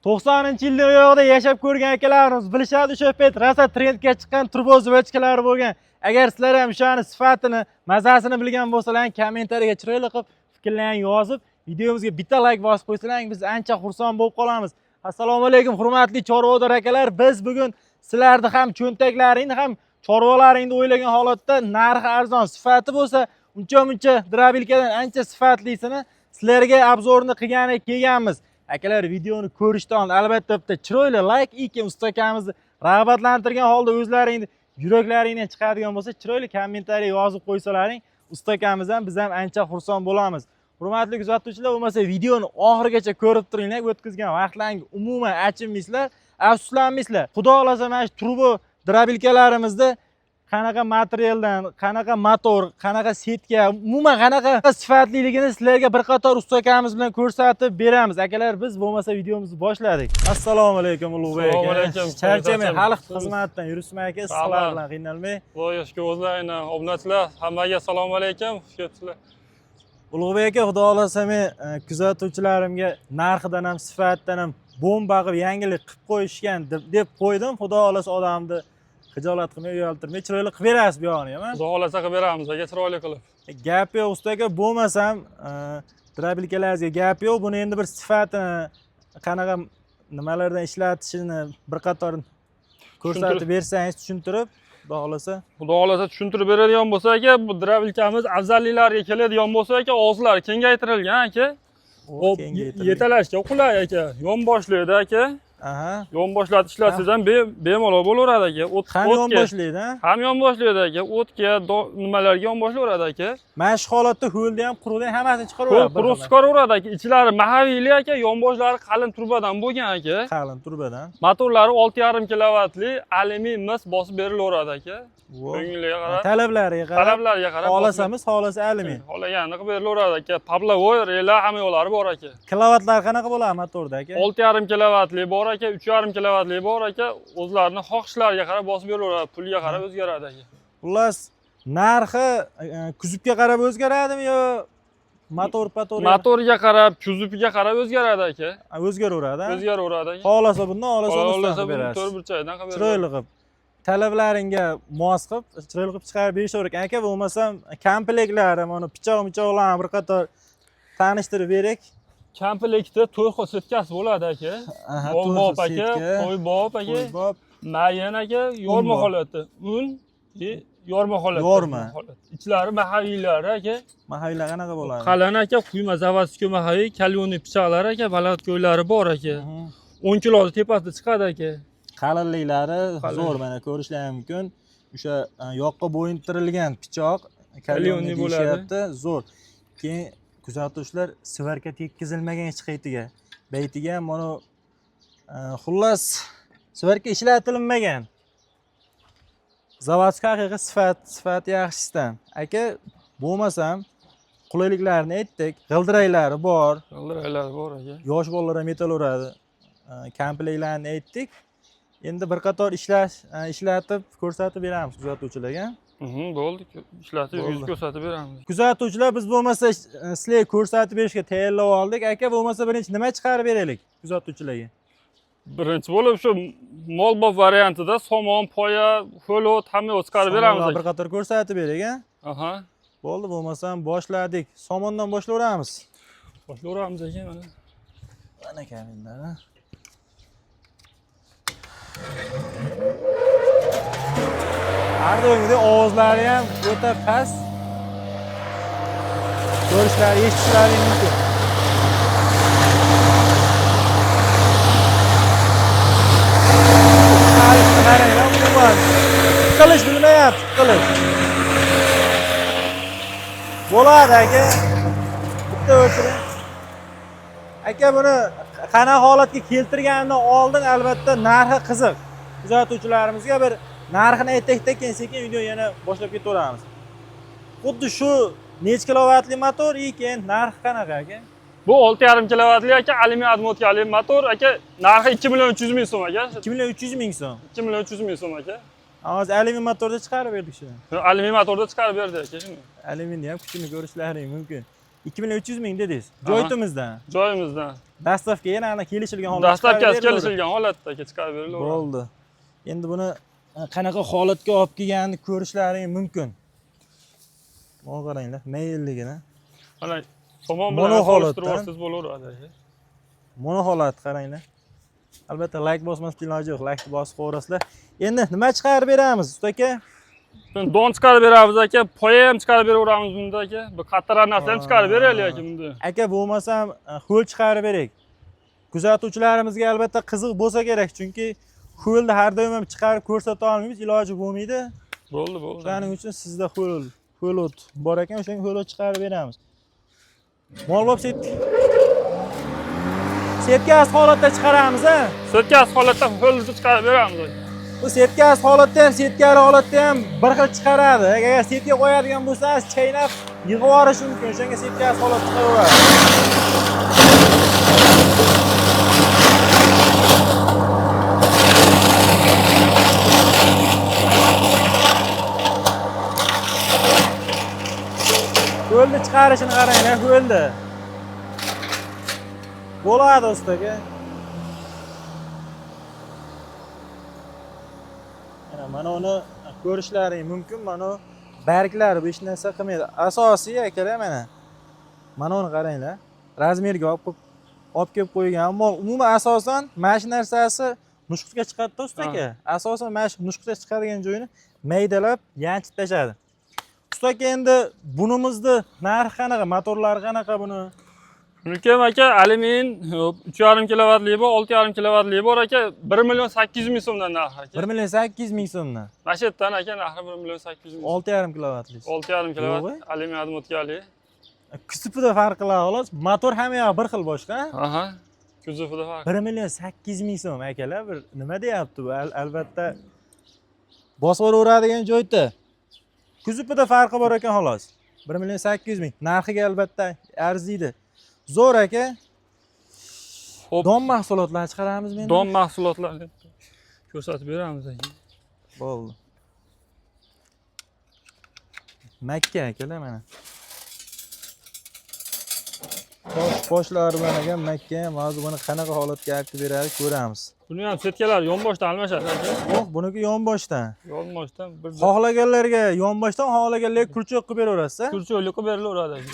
90-yillar yo'qda yashab ko'rgan akalarimiz bilishadi o'sha payt rosa trendga chiqqan turbo zvachkalar bo'lgan. Agar sizlar ham o'shani sifatini, mazasini bilgan bo'lsalaring, kommentariyaga chiroyli qilib fikrlaring yozib, videomizga bitta like bosib qo'ysalaring, biz ancha xursand bo'lib qolamiz. Assalomu alaykum hurmatli chorvador akalar. Biz bugun sizlarni ham cho'ntaklaringni ham chorvalaringni o'ylagan holatda narxi arzon, sifati bo'lsa, uncha drabilkadan ancha sifatlisini sizlarga obzorini kelganmiz. Akalar, videoni ko'rishdan albatta bitta chiroyli like ikki ustakamizni rag'batlantirgan holda o'zlaringni yuraklaringdan chiqadigan bo'lsa, chiroyli kommentariy yozib qo'ysalaring, ustakamiz ham biz ham ancha xursand bo'lamiz. Hurmatli kuzatuvchilar, bo'lmasa videoni oxirigacha ko'rib turinglar. O'tkazgan vaqtlaringiz umuman achinmaysizlar, afsuslanmaysizlar. Xudo xolasa mana shu turbo drabilkalarimizda qanaqa materialdan, qanaqa motor, qanaqa setka, umuman qanaqa sifatliligini sizlarga bir qator ustakamiz bilan ko'rsatib beramiz. Akalar, biz bo'lmasa videomizni boshladik. Assalomu alaykum Ulug'bek aka. Assalomu alaykum. Charchamay xalq xizmatidan yuribsizmi aka? Sizlar bilan qiynalmay. Yoshga o'zlaringni obunachilar, hammaga assalomu alaykum. Xushkepsizlar. Ulug'bek aka, xudo xolasa men kuzatuvchilarimga narxidan ham, sifatdan ham bomba qilib yangilik qilib qo'yishgan deb qo'ydim. Xudo xolasa odamni xijolat qilmay, uyaltirmay, chiroyli qilib berasiz bu yoqni ham. Xudo xolasa qilib beramiz aka, chiroyli qilib. Gap yo'q usta aka, bo'lmasam drabilkalaringizga gap yo'q. Buni endi bir sifatini, qanaqa nimalardan ishlatishini bir qator ko'rsatib bersangiz, tushuntirib, xudo xolasa. Xudo xolasa tushuntirib beradigan bo'lsa aka, bu drabilkamiz afzalliklariga keladigan bo'lsa aka, og'izlari kengaytirilgan aka. Yetalashga qulay aka, yonboshlaydi aka. Aha. Yonboshlatib ishlatsangiz ham bemalol bo'laveradi aka. Ham yonboshlaydi, ha? Ham yonboshlaydi aka. O'tga, nimalarga yonboshlayveradi aka. Mana shu holatda ho'lda ham, quruqda ham hammasini chiqaraveradi. Quruq chiqaraveradi aka. Ichlari mahalliyli aka, yonboshlari qalin turbadan bo'lgan aka. Qalin turbadan. Motorlari 6,5 kilovatli alyumin mis bosib berilaveradi aka. Ko'ngliga qarab. Talablariga qarab. Talablariga qarab. Xohlasa alyumin. Xohlaganini qilib berilaveradi aka. Pavlovoy relar ham yo'llari bor aka. Kilovatlar qanaqa bo'ladi motorda aka? 6,5 kilovatli bor aka, 3,5 kilovatli bor aka. O'zlarining xohishlariga qarab bosib berilaveradi, pulga qarab o'zgaradi aka. Xullas, narxi kuzubga qarab o'zgaradimi yo motorga qarab, kuzubga qarab o'zgaradi aka. O'zgaraveradi, ha? O'zgaraveradi aka. Xohlasa bundan, xohlasa bundan to'rt burchakdan qilib beradi. Chiroyli qilib, talablaringga mos qilib, chiroyli qilib chiqarib berishaver ekan aka. Bo'lmasam, komplektlari, mana pichoq-michoqlarni bir qator tanishtirib berak. Komplektda to'y setkasi bo'ladi aka. To'ybob aka, to'ybob aka, mayin aka, yorma holati, un, yorma holati. Yorma. Ichlari mahaviylari aka. Mahaylar qanaqa bo'ladi? Qalin aka, quyma zavadskiy mahaviy, kalyoniy pichoqlari aka, balandgo'ylari bor aka. 10 kiloda tepasida chiqadi aka. Qalinliklari zo'r, mana ko'rishlaring mumkin. O'sha yoqqa bo'yintirilgan pichoq kalyoniy bo'layapti, zo'r. Keyin kuzatuvchilar, svarka tekkizilmagan hech qaytiga. Baytiga mana xullas svarka ishlatilmagan. Zavodskiy haqiqiy sifat yaxshisidan. Aka, bo'lmasam qulayliklarni aytdik. G'ildiraklari bor. G'ildiraklari bor aka. Yosh bolalar ham yetaveradi. Komplektlarni aytdik. Endi bir qator ishlatib ko'rsatib beramiz kuzatuvchilarga. Bo'ldi. Ishlatib ko'rsatib beramiz. Kuzatuvchilar, biz bo'lmasa sizlarga ko'rsatib berishga tayyorlab oldik. Aka, bo'lmasa birinchi nima chiqarib beraylik kuzatuvchilarga? Birinchi bo'lib shu molbob variantida somon, poya, xo'lot hamma chiqarib beramiz. Bir qator ko'rsatib berak, ha? Aha. Bo'ldi, bo'lmasam boshladik. Somondan boshlayveramiz. Boshlayveramiz aka mana. Mana kaminlar, ha? Har doimgidek ovozlari ham o'ta past. Ko'rishlari, eshitishlari mumkin. Qilish bilmayapti, qilish. Bo'ladi aka. Bitta o'chiring. Aka, buni qanaqa holatga keltirganidan oldin albatta narxi qiziq. Kuzatuvchilarimizga bir narxini aytdik-da, keyin sekin video yana boshlab ketaveramiz. Xuddi shu nech kilovatli motor, keyin narxi qanaqa aka? Bu 6,5 kilovatli aka, alyumin odmotkali motor aka, narxi 2,3 ming so'm aka. 2,3 ming so'm. 2,3 ming so'm aka. Hozir alyumin motorda chiqarib berdik shuni. Alyumin motorda chiqarib berdik aka shuni. Alyuminni ham kuchini ko'rishlaring mumkin. 2,3 ming dedingiz. Joyimizdan. Joyimizdan. Dastlabki yana kelishilgan holatda. Dastlabki kelishilgan holatda chiqarib beriladi. Bo'ldi. Endi buni qanaqa holatga olib kelganini ko'rishlaring mumkin. Mana qaranglar, mayilligini. Mana tomon bilan solishtirib bo'laveradi. Mana holat qaranglar. Albatta like bosmasdan iloji yo'q, like bosib qo'yasizlar. Endi nima chiqarib beramiz, usta aka? Don chiqarib beramiz aka, poya ham chiqarib beraveramiz bunda aka. Bu qattiq narsa ham chiqarib beraylik aka bunda. Aka bo'lmasam ho'l chiqarib berak. Kuzatuvchilarimizga albatta qiziq bo'lsa kerak, chunki ho'lni har doim ham chiqarib ko'rsata olmaymiz, iloji bo'lmaydi. Bo'ldi. Shuning uchun sizda ho'l bor ekan, o'shanga ho'l chiqarib beramiz. Mol bo'lib setkasi holatda chiqaramiz, ha? Setkasi holatda ho'lni chiqarib beramiz aka. Bu setkasi holatda ham, setkali holatda ham bir xil chiqaradi. Agar setga qo'yadigan bo'lsangiz, chaynab yig'ib yuborish mumkin. O'shanga setkasi holat chiqaveradi. Ho'lni chiqarishini qaranglar, ho'lni. Bo'ladi ustaga. Mana uni ko'rishlaring mumkin. Mana barglar bu hech narsa qilmaydi. Asosiy akalar mana. Mana uni qaranglar. Razmerga olib kelib qo'ygan. Ammo umuman asosan mana shu narsasi mushqqa chiqadi usta aka. Asosan mana shu mushqqa chiqadigan joyini maydalab, yanchib tashadi. Usta aka, endi bunimizni narxi qanaqa? Motorlari qanaqa buni? Buniki aka alyumin 3,5 kilovatli bor, 6,5 kilovatli bor aka, 1,800,000 so'mdan narxi aka. 1,800,000 so'mdan. Mana shu yerdan aka narxi 1,800,000. 6,5 kilovatli. 6,5 kilovat alyumin admotkali. Kuzovida farqi xolos. Motor hamma yoq bir xil boshqa. Aha. Kuzovida farq. 1,800,000 so'm akalar, bir nima deyapti bu? Albatta bosib o'radigan joyda. Kuzovida farqi bor ekan xolos. 1,800,000. Narxiga albatta arziydi. Zo'r aka. Don mahsulotlar chiqaramizmi endi? Don mahsulotlarni ko'rsatib beramiz aka. Bo'ldi. Makka akalar mana. Boshlari bilan ekan Makka ham hozir buni qanaqa holatga olib beradi ko'ramiz. Buni ham setkalar yonboshdan almashadi aka. Yo'q, buniki yonboshdan. Yonboshdan bir xohlaganlarga yonboshdan, xohlaganlarga kurchoq qilib beraverasiz. Kurchoqli qilib berilaveradi aka.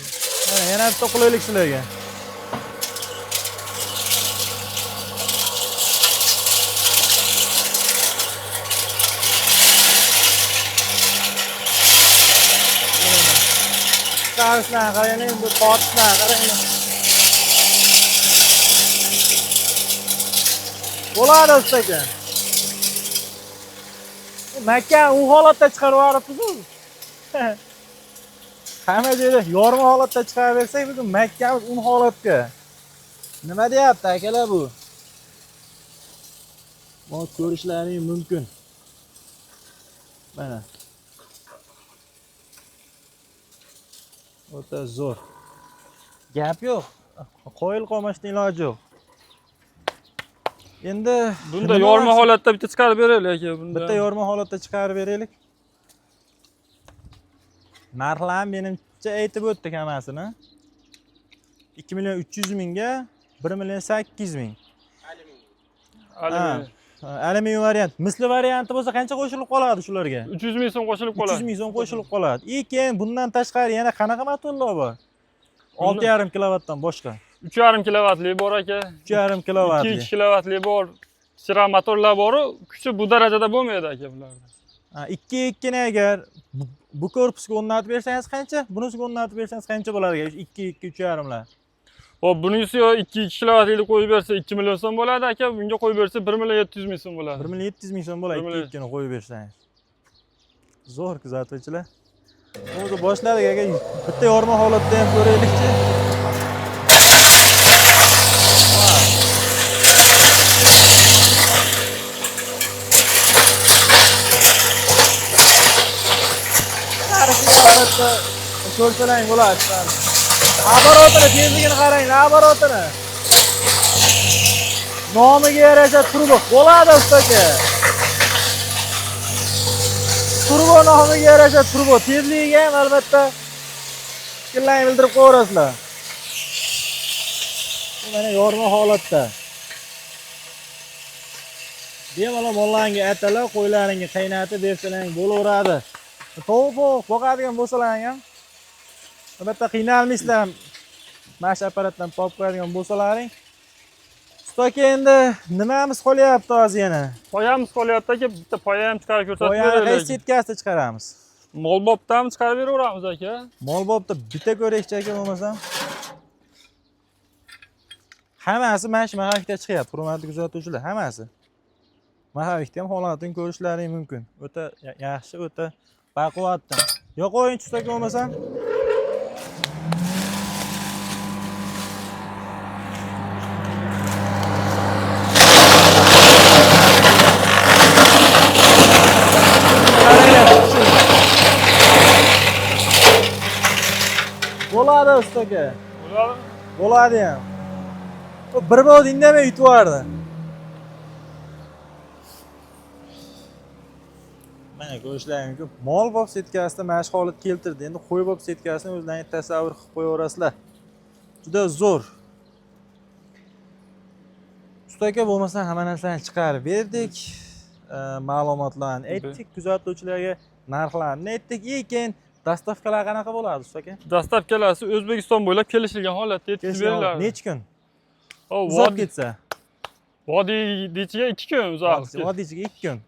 Mana yana bitta qulaylik sizlarga. Qarslar qaranglar, bu tortishlar qaranglar. Bo'ladi usta aka. Makka u holatda chiqarib yuboribsiz-ku. Hamma joyda yorma holatda chiqarib bersak, bugun Makkamiz un holatga. Nima deyapti akalar bu? Buni ko'rishlaring mumkin. Mana. O'ta zo'r. Gap yo'q. Qo'yil qolmasdan iloji yo'q. Endi bunda yorma holatda bitta chiqarib beraylik aka bunda. Bitta yorma holatda chiqarib beraylik. Narxlar menimcha aytib o'tdik hammasini. 2,300,000 ga 1,800,000. Alyumin. Alyumin variant. Misli varianti bo'lsa qancha qo'shilib qoladi shularga? 300,000 so'm qo'shilib qoladi. 300,000 so'm qo'shilib qoladi. Keyin bundan tashqari yana qanaqa motorlar bor? 6,5 kilovatdan boshqa. 3,5 kilovatli bor aka. 3,5 kilovatli. 2 kilovatli bor. Sira motorlar bor, kuchi bu darajada bo'lmaydi aka bularda. 2 ni agar bu korpusga o'rnatib bersangiz qancha? Bunisiga o'rnatib bersangiz qancha bo'ladi? 2 3,5lar. Hop, bunisiga 2 kilovatli qo'yib bersa 2 million so'm bo'ladi aka, bunga qo'yib bersa 1,700,000 so'm bo'ladi. 1,700,000 so'm bo'ladi 2 ni qo'yib bersangiz. Zo'r kuzatuvchilar. O'zi boshladik aka. Bitta yorma holatda ham ko'raylikchi. Ko'rsalang bo'ladi. Оборотini tezligini qarang, оборотini. Nomiga yarasha turbo bo'ladi usta aka. Turbo nomiga yarasha turbo, tezligiga ham albatta fikrlaringizni bildirib qo'yasizlar. Bu mana yorma holatda. Bemalol mollarga aytalar, qo'ylaringga qaynatib bersalaring bo'laveradi. Tovuq boqadigan bo'lsalaring ham albatta qiynalmaysizlar. Mash apparatdan topib qo'yadigan bo'lsalaring. Ustoka endi nimamiz qolyapti hozir yana? Poyamiz qolyapti aka, bitta poya ham chiqarib ko'rsatib Poyani qaysi beraylik. setkasida chiqaramiz? Molbobdan chiqarib beraveramiz aka. Molbobda bitta ko'rikchi aka bo'lmasam. Hammasi mana shu mahavikda chiqyapti, hurmatli kuzatuvchilar, hammasi. Mahavikda ham holatini ko'rishlaring mumkin. O'ta yaxshi, o'ta baquvvatdan. Yo'q o'yinchi ustoka bo'lmasam. Bo'ladi ustoka. Bo'ladimi? Bo'ladi ham. Bu bir bod indamay yutib yubordi. Mana ko'rishlaring mumkin. Mol bob setkasida mana shu holat keltirdi. Endi qo'y bob setkasini o'zlaringiz tasavvur qilib qo'yaverasizlar. Juda zo'r. Ustoka bo'lmasa hamma narsani chiqarib berdik. Ma'lumotlarni aytdik, kuzatuvchilarga narxlarni aytdik. Lekin dastavkalar qanaqa bo'ladi ustoka? Dastavkalasi O'zbekiston bo'ylab kelishilgan holatda yetkazib beriladi. Necha kun? Uzoq ketsa? Vodiychiga 2 kun uzoq. Vodiychiga 2 kun.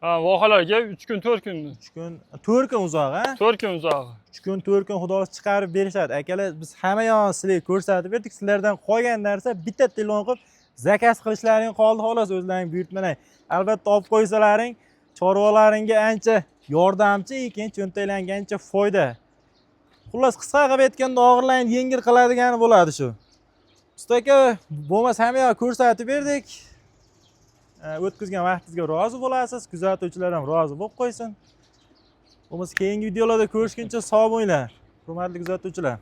Ha, vohalarga 3 kun, 4 kun. 3 kun, 4 kun uzoq, ha? 4 kun uzoq. 3 kun, 4 kun xudo chiqarib berishadi. Akalar, biz hamma yoqni sizlarga ko'rsatib berdik. Sizlardan qolgan narsa bitta telefon qilib zakaz qilishlaring qoldi xolos, o'zlaring buyurtmalang. Albatta olib qo'ysalaring, chorvalaringga ancha yordamchi, ekan cho'ntaklariga ancha foyda. Xullas, qisqa qilib aytganda og'irlarni yengil qiladigani bo'ladi shu. Ustoka, bo'lmasa hamma yoqni ko'rsatib berdik. O'tkazgan vaqtingizga rozi bo'lasiz, kuzatuvchilar ham rozi bo'lib qo'ysin. Bo'lmasa keyingi videolarda ko'rishguncha sog' bo'linglar, hurmatli kuzatuvchilar.